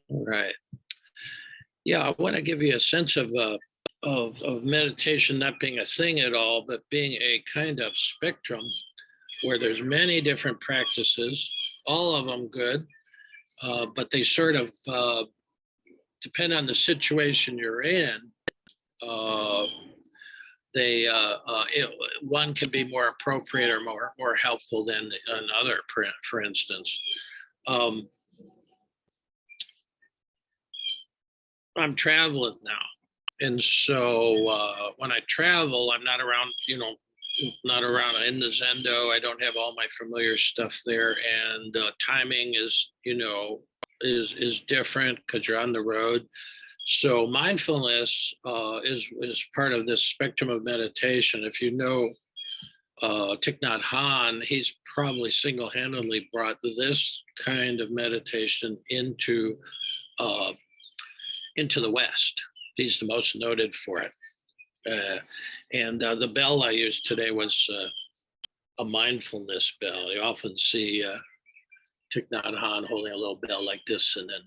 All right. Yeah, I want to give you a sense of meditation not being a thing at all, but being a kind of spectrum where there's many different practices, all of them good, but they sort of depend on the situation you're in. One can be more appropriate or more helpful than another. For instance, I'm traveling now, and so when I travel, I'm not around. Not around in the Zendo. I don't have all my familiar stuff there, and timing is is different because you're on the road. So mindfulness is part of this spectrum of meditation. If you know Thich Nhat Hanh, he's probably single-handedly brought this kind of meditation into the West. He's the most noted for it. And the bell I used today was a mindfulness bell. You often see Thich Nhat Hanh holding a little bell like this, and then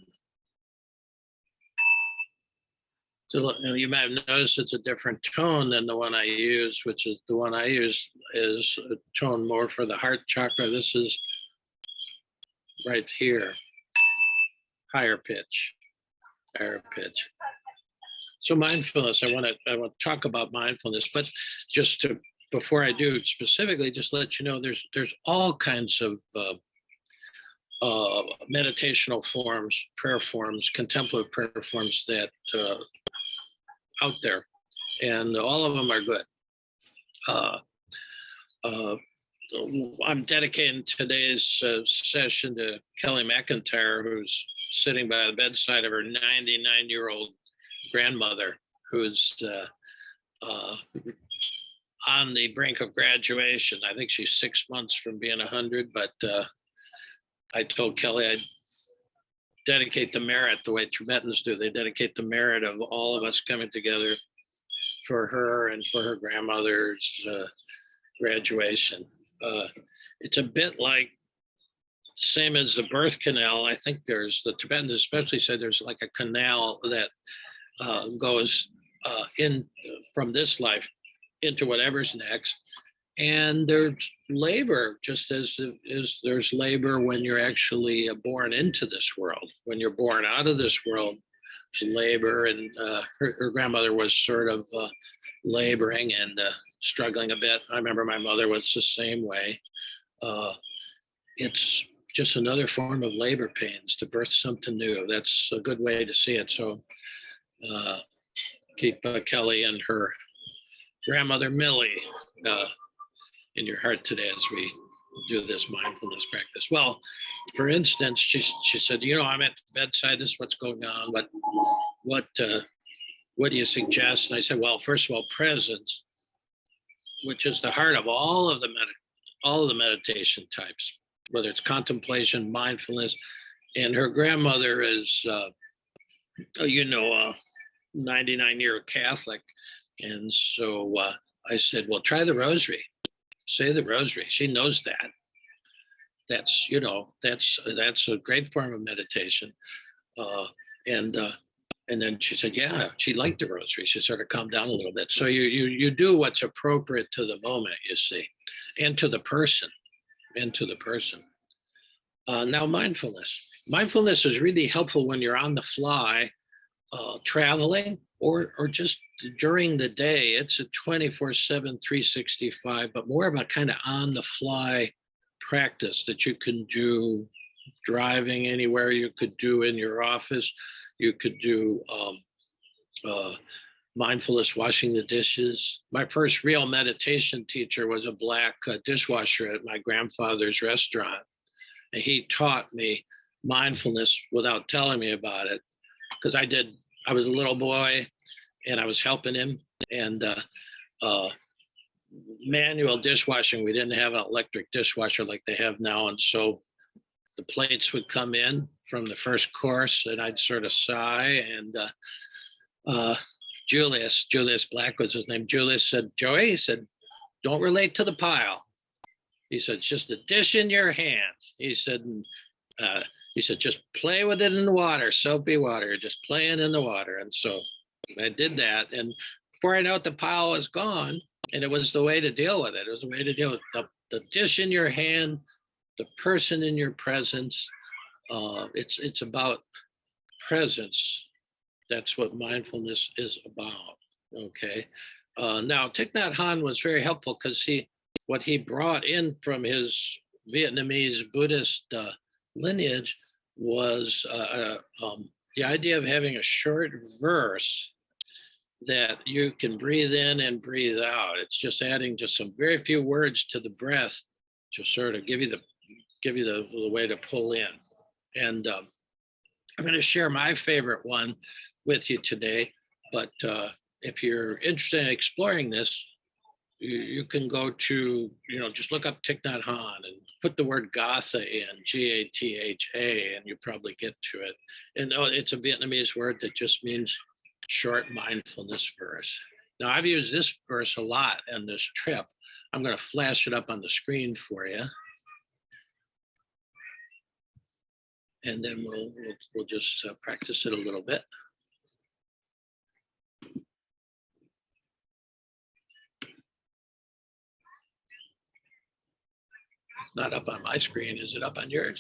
so you might have noticed it's a different tone than the one I use, which is the one I use is a tone more for the heart chakra. This is right here, higher pitch. So mindfulness, I want to talk about mindfulness, but before I do specifically, just let you know there's all kinds of meditational forms, prayer forms, contemplative prayer forms that out there, and all of them are good. I'm dedicating today's session to Kelly McIntyre, who's sitting by the bedside of her 99-year-old grandmother, who's on the brink of graduation. I think she's 6 months from being 100, but I told Kelly I'd dedicate the merit the way Tibetans do. They dedicate the merit of all of us coming together for her and for her grandmother's graduation. It's a bit like, same as the birth canal. I think the Tibetans especially said there's like a canal that goes in from this life into whatever's next. And there's labor, just as there's labor when you're actually born into this world. When you're born out of this world, there's labor. And her grandmother was sort of laboring and struggling a bit. I remember my mother was the same way. It's just another form of labor pains to birth something new. That's a good way to see it. So keep Kelly and her grandmother Millie in your heart today as we do this mindfulness practice. Well, for instance, she said, I'm at the bedside. This is what's going on. What do you suggest? And I said, well, first of all, presence, which is the heart of all of the meditation types, whether it's contemplation, mindfulness. And her grandmother is, 99-year Catholic. And so I said, well, try the rosary. Say the rosary. She knows that. That's a great form of meditation. And then she said, yeah, she liked the rosary. She sort of calmed down a little bit. So you do what's appropriate to the moment, you see, and to the person. Now, mindfulness. Mindfulness is really helpful when you're on the fly, traveling, or just during the day. It's a 24/7, 365, but more of a kind of on the fly practice that you can do driving anywhere. You could do in your office. You could do mindfulness washing the dishes. My first real meditation teacher was a black dishwasher at my grandfather's restaurant. And he taught me mindfulness without telling me about it, because I was a little boy and I was helping him. And manual dishwashing, we didn't have an electric dishwasher like they have now. And so the plates would come in from the first course and I'd sort of sigh. And Julius Black was his name. Julius said, Joey, he said, don't relate to the pile. He said, it's just a dish in your hands. He said, he said, just play with it in the water, soapy water, just playing in the water. And so I did that. And before I know it, the pile was gone. And it was the way to deal with it. It was the way to deal with the dish in your hand, the person in your presence. It's about presence. That's what mindfulness is about. Okay. Now, Thich Nhat Hanh was very helpful because what he brought in from his Vietnamese Buddhist lineage was the idea of having a short verse that you can breathe in and breathe out. It's just adding just some very few words to the breath to sort of give you the way to pull in. And I'm going to share my favorite one with you today. But if you're interested in exploring this, you can go to, just look up Thich Nhat Hanh and put the word Gatha in, Gatha, and you probably get to it. And it's a Vietnamese word that just means short mindfulness verse. Now, I've used this verse a lot on this trip. I'm going to flash it up on the screen for you. And then we'll just practice it a little bit. Not up on my screen. Is it up on yours?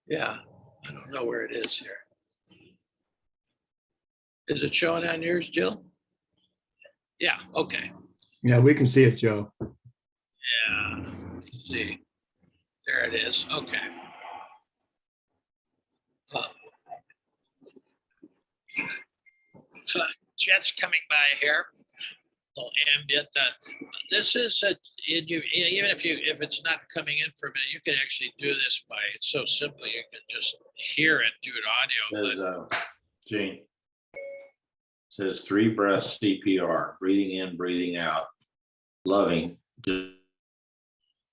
Yeah, I don't know where it is here. Is it showing on yours, Jill? Yeah, okay. Yeah, we can see it, Joe. Yeah, let's see. There it is. Okay. Jets coming by here. Little ambient. This is even if it's not coming in for a minute, you can actually do this by. It's so simple. You can just hear it, do it audio. Gene says 3 breath CPR, breathing in, breathing out, loving.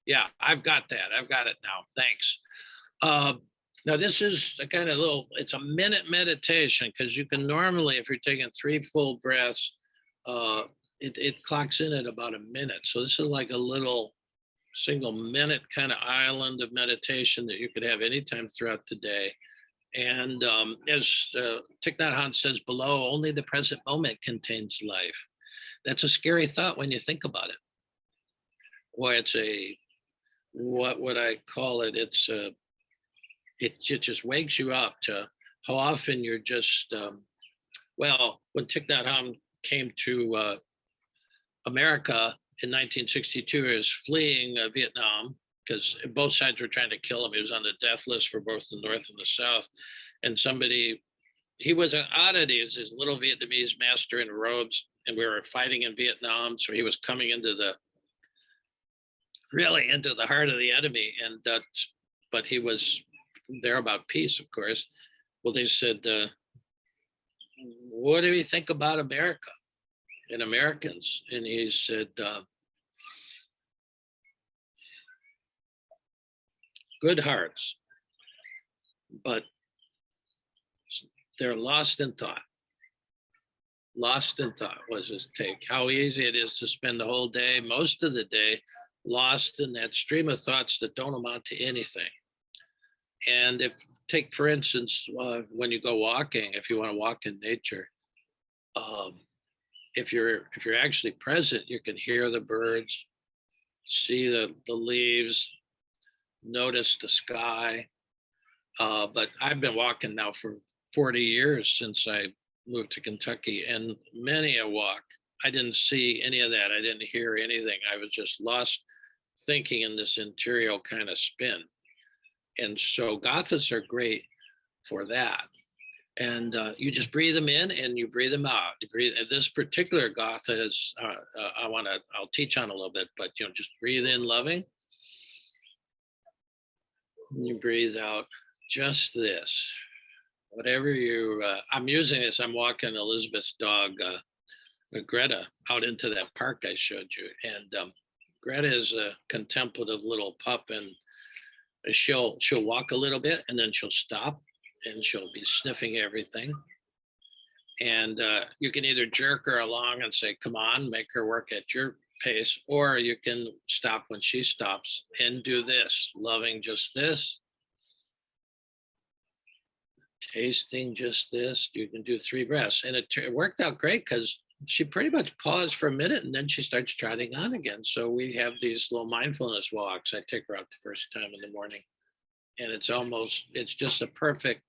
Yeah, I've got that. I've got it now. Thanks. Now this is a kind of it's a minute meditation because you can normally, if you're taking 3 full breaths, it clocks in at about a minute. So this is like a little single minute kind of island of meditation that you could have anytime throughout the day. And as Thich Nhat Hanh says below, only the present moment contains life. That's a scary thought when you think about it. Boy, what would I call it? It just wakes you up to how often you're just, when Thich Nhat Hanh came to America in 1962, he was fleeing Vietnam because both sides were trying to kill him. He was on the death list for both the North and the South. And he was an oddity. He was this little Vietnamese master in robes, and we were fighting in Vietnam. So he was coming into the heart of the enemy. And but he was there about peace, of course. Well, they said, what do you think about America and Americans? And he said, good hearts, but they're lost in thought. Lost in thought was his take. How easy it is to spend the whole day, most of the day, lost in that stream of thoughts that don't amount to anything. And take, for instance, when you go walking, if you want to walk in nature, if you're actually present, you can hear the birds, see the leaves, notice the sky. But I've been walking now for 40 years since I moved to Kentucky, and many a walk, I didn't see any of that. I didn't hear anything. I was just lost thinking in this interior kind of spin. And so Gathas are great for that. And you just breathe them in and you breathe them out. You breathe. And this particular Gatha is, I'll teach on a little bit, but just breathe in loving. And you breathe out just this. Whatever I'm using this, I'm walking Elizabeth's dog, Greta, out into that park I showed you. And Greta is a contemplative little pup, and she'll walk a little bit and then she'll stop and she'll be sniffing everything. And you can either jerk her along and say, come on, make her work at your pace, or you can stop when she stops and do this, loving just this, tasting just this. You can do 3 breaths. And it worked out great because she pretty much paused for a minute and then she starts trotting on again. So we have these little mindfulness walks. I take her out the first time in the morning. And it's just a perfect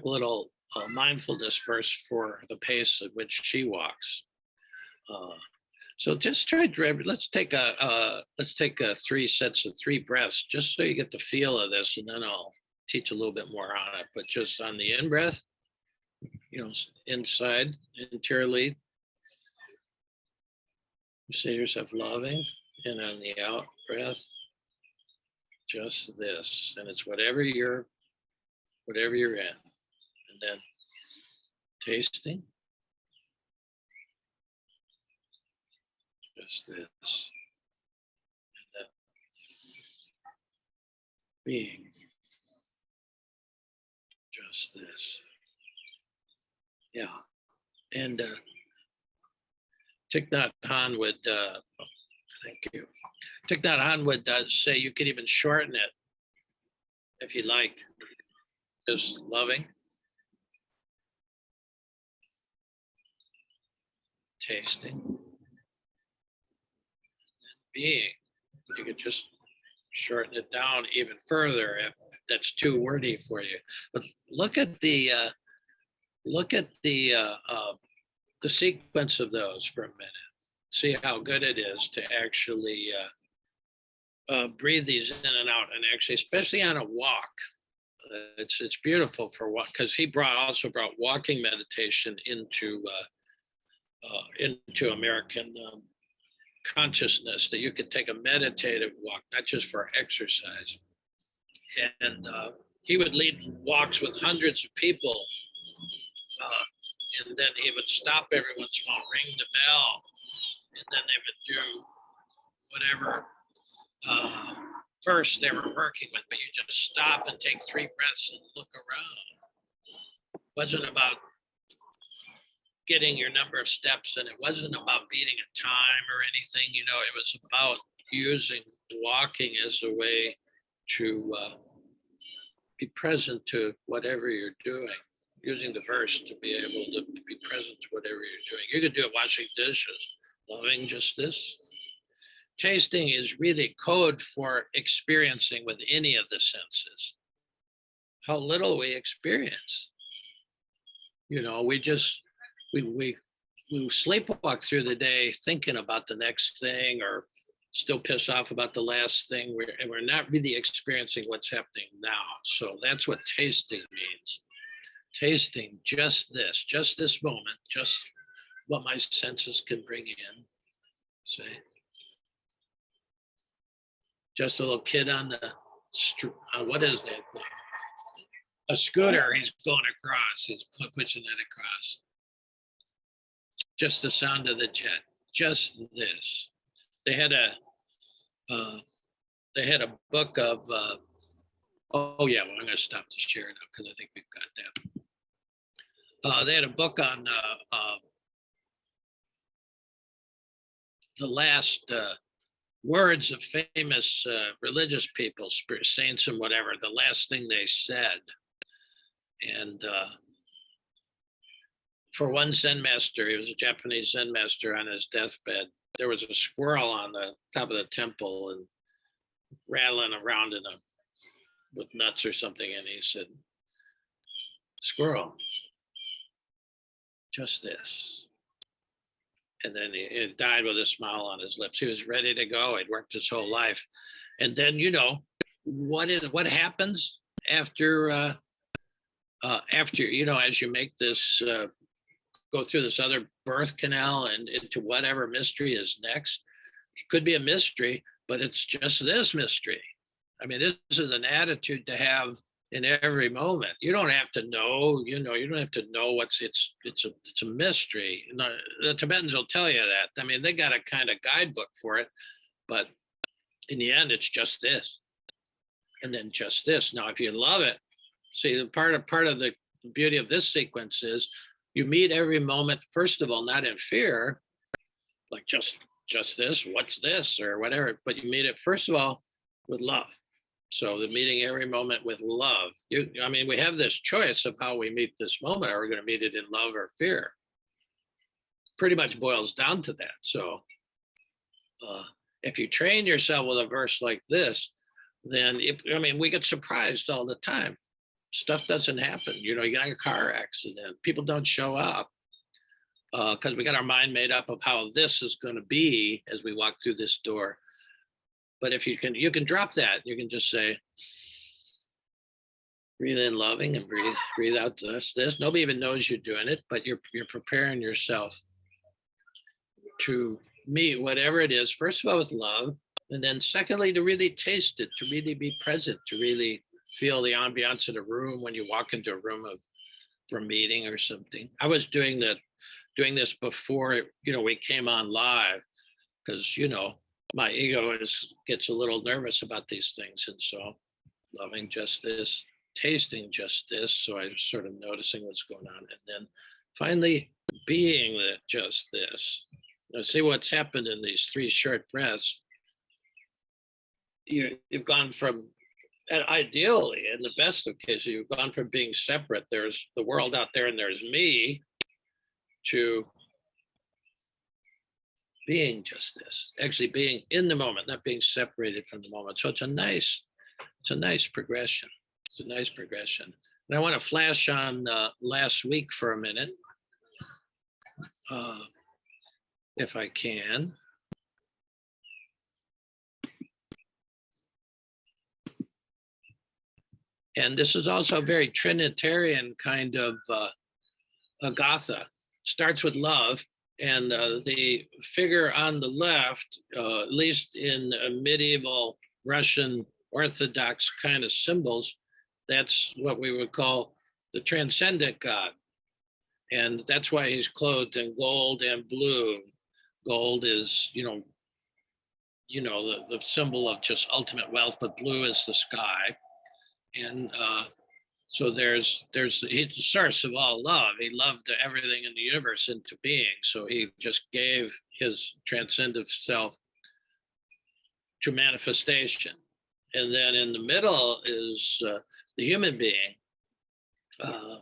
little mindfulness verse for the pace at which she walks. So just try to, let's take 3 sets of 3 breaths, just so you get the feel of this, and then I'll teach a little bit more on it. But just on the in breath, inside, interiorly, you say to yourself, loving, and on the out breath, just this, and it's whatever you're in, and then tasting, just this, and then being, just this. Yeah, and Thich Nhat Hanh would, thank you. Thich Nhat Hanh would say you could even shorten it if you like. Just loving, tasting, being. You could just shorten it down even further if that's too wordy for you. But look at the sequence of those for a minute. See how good it is to actually breathe these in and out, and actually, especially on a walk. It's beautiful for what, because he also brought walking meditation into American consciousness, that you could take a meditative walk, not just for exercise. And he would lead walks with hundreds of people, and then he would stop every once in a while, ring the bell, and then they would do whatever verse they were working with, but you just stop and take 3 breaths and look around. It wasn't about getting your number of steps, and it wasn't about beating a time or anything. It was about using walking as a way to be present to whatever you're doing, using the verse to be able to be present to whatever you're doing. You could do it washing dishes, loving just this. Tasting is really code for experiencing with any of the senses. How little we experience. We sleepwalk through the day thinking about the next thing, or still piss off about the last thing, and we're not really experiencing what's happening now. So that's what tasting means. Tasting just this moment, just what my senses can bring in. Say, just a little kid on what is that thing? A scooter. He's going across. He's pushing it across. Just the sound of the jet. Just this. They had a book of. Oh yeah, well, I'm going to stop to share it now because I think we've got that. They had a book on the last words of famous religious people, saints and whatever, the last thing they said. And for one Zen master, he was a Japanese Zen master, on his deathbed, there was a squirrel on the top of the temple and rattling around with nuts or something. And he said, "Squirrel, just this." And then he died with a smile on his lips. He was ready to go. He'd worked his whole life. And then, what happens after, as you make this, go through this other birth canal and into whatever mystery is next. It could be a mystery, but it's just this mystery. I mean, this is an attitude to have in every moment. You don't have to know, you don't have to know it's a mystery. The Tibetans will tell you that. I mean, they got a kind of guidebook for it, but in the end, it's just this, and then just this. Now, if you love it, see, the part of the beauty of this sequence is you meet every moment, first of all, not in fear, like just this, what's this, or whatever. But you meet it, first of all, with love. So the meeting every moment with love. I mean, we have this choice of how we meet this moment. Are we going to meet it in love or fear? Pretty much boils down to that. So if you train yourself with a verse like this, then I mean, we get surprised all the time. Stuff doesn't happen. You know, you get a car accident, people don't show up because we got our mind made up of how this is going to be as we walk through this door. But if you can drop that. You can just say, breathe in loving and breathe out this. Nobody even knows you're doing it, but you're preparing yourself to meet whatever it is, first of all, with love, and then secondly, to really taste it, to really be present, to really feel the ambiance of the room when you walk into a room for a meeting or something. I was doing this before, you know, we came on live, because, you know, my ego gets a little nervous about these things. And so loving just this, tasting just this. So I was sort of noticing what's going on. And then finally being just this. Now see what's happened in these 3 short breaths. You've gone from, and ideally, in the best of cases, you've gone from being separate, there's the world out there and there's me, to being just this, actually being in the moment, not being separated from the moment. So it's a nice progression. It's a nice progression. And I want to flash on last week for a minute, if I can. And this is also a very Trinitarian kind of agatha. Starts with love, and the figure on the left, at least in medieval Russian Orthodox kind of symbols, that's what we would call the Transcendent God. And that's why he's clothed in gold and blue. Gold is, the symbol of just ultimate wealth, but blue is the sky. And so he's the source of all love. He loved everything in the universe into being. So he just gave his transcendent self to manifestation. And then in the middle is the human being.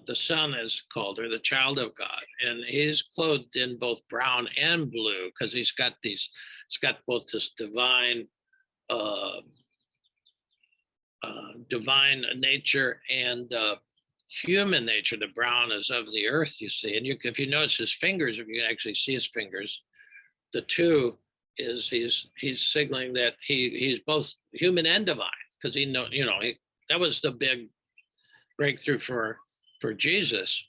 The son is called, or the child of God. And he's clothed in both brown and blue, because he's got both this divine divine nature and human nature. The brown is of the earth, you see. And if you notice his fingers, if you can actually see his fingers, the two is he's signaling that he's both human and divine, because that was the big breakthrough for Jesus.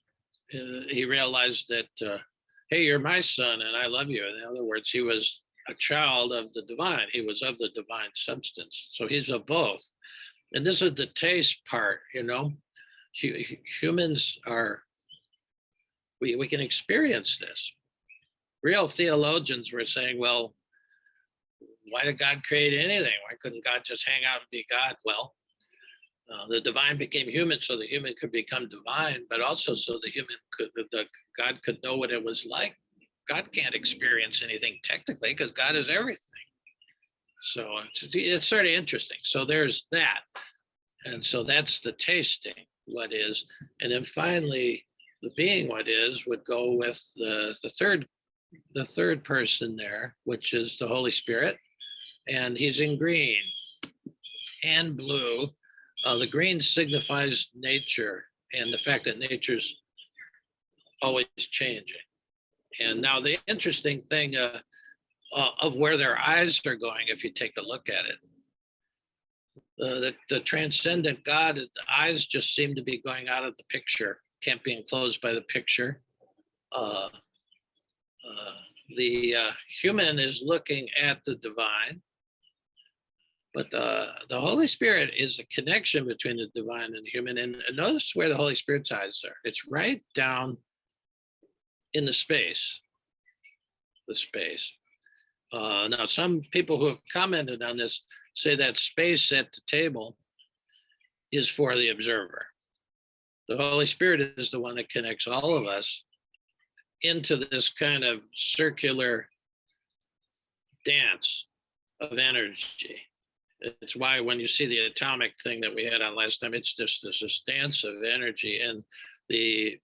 He realized that, hey, you're my son and I love you. In other words, he was a child of the divine. He was of the divine substance. So he's of both. And this is the taste part, humans are, we can experience this. Real theologians were saying, well, why did God create anything? Why couldn't God just hang out and be God? Well, the divine became human so the human could become divine, but also so God could know what it was like. God can't experience anything technically because God is everything. So it's sort of interesting. So there's that. And so that's the tasting, what is. And then finally, the being what is would go with the third person there, which is the Holy Spirit. And he's in green and blue. The green signifies nature and the fact that nature's always changing. And now the interesting thing of where their eyes are going, if you take a look at it, the transcendent God, the eyes just seem to be going out of the picture, can't be enclosed by the picture. The human is looking at the divine, but the Holy Spirit is a connection between the divine and the human. And notice where the Holy Spirit's eyes are. It's right down in the space. Now, some people who have commented on this say that space at the table is for the observer. The Holy Spirit is the one that connects all of us into this kind of circular dance of energy. It's why when you see the atomic thing that we had on last time, it's just this dance of energy. And the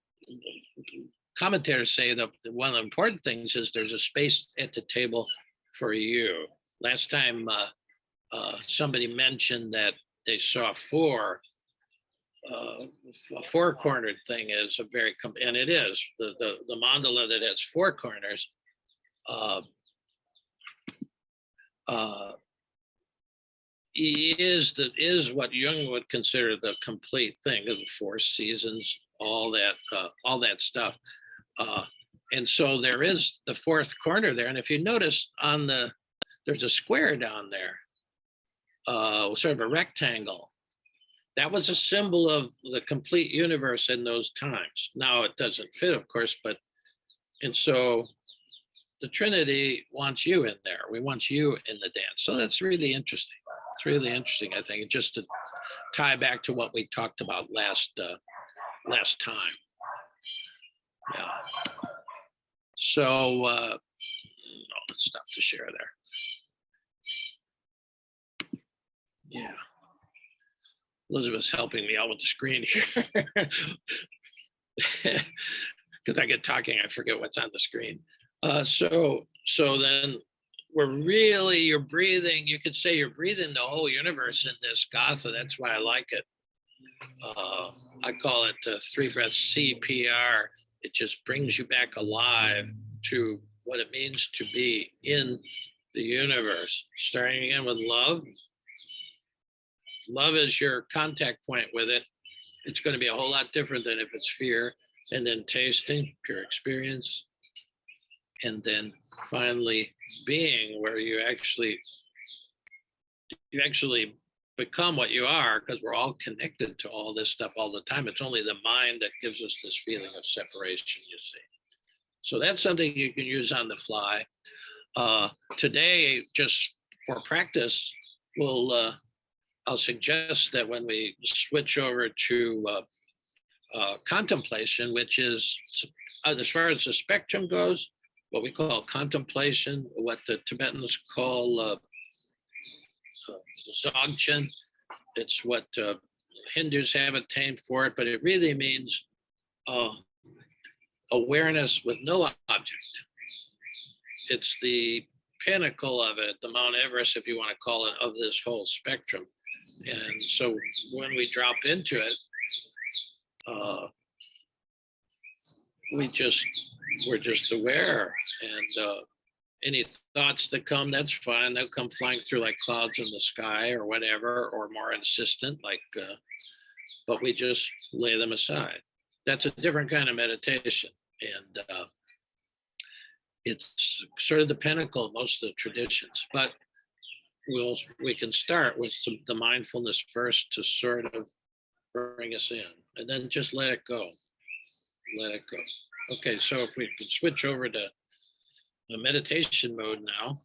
commentators say that one of the important things is there's a space at the table for you. Last time somebody mentioned that they saw four. A four-cornered thing is a very, and it is, the mandala that has four corners is what Jung would consider the complete thing of the four seasons, all that stuff. And so there is the fourth corner there. And if you notice there's a square down there, sort of a rectangle. That was a symbol of the complete universe in those times. Now it doesn't fit, of course, and so the Trinity wants you in there. We want you in the dance. So that's really interesting. It's really interesting, I think, just to tie back to what we talked about last time. Yeah. So let's stop the share there. Yeah. Elizabeth's helping me out with the screen here. Because I get talking, I forget what's on the screen. So then you're breathing, you could say you're breathing the whole universe in this Gatha. That's why I like it. I call it Three Breath Cpr. It just brings you back alive to what it means to be in the universe. Starting again with love. Love is your contact point with it. It's going to be a whole lot different than if it's fear. And then tasting, pure experience. And then finally being, where you actually become what you are, because we're all connected to all this stuff all the time. It's only the mind that gives us this feeling of separation, you see. So that's something you can use on the fly. Today, just for practice, I'll suggest that when we switch over to contemplation, which is, as far as the spectrum goes, what we call contemplation, what the Tibetans call Dzogchen. It's what Hindus have attained for it, but it really means awareness with no object. It's the pinnacle of it, the Mount Everest, if you want to call it, of this whole spectrum. And so when we drop into it, we're just aware, and any thoughts that come, that's fine. They'll come flying through like clouds in the sky or whatever, or more insistent, but we just lay them aside. That's a different kind of meditation. And it's sort of the pinnacle of most of the traditions, but we can start with the mindfulness first to sort of bring us in, and then just let it go. Let it go. Okay, so if we can switch over to the meditation mode now.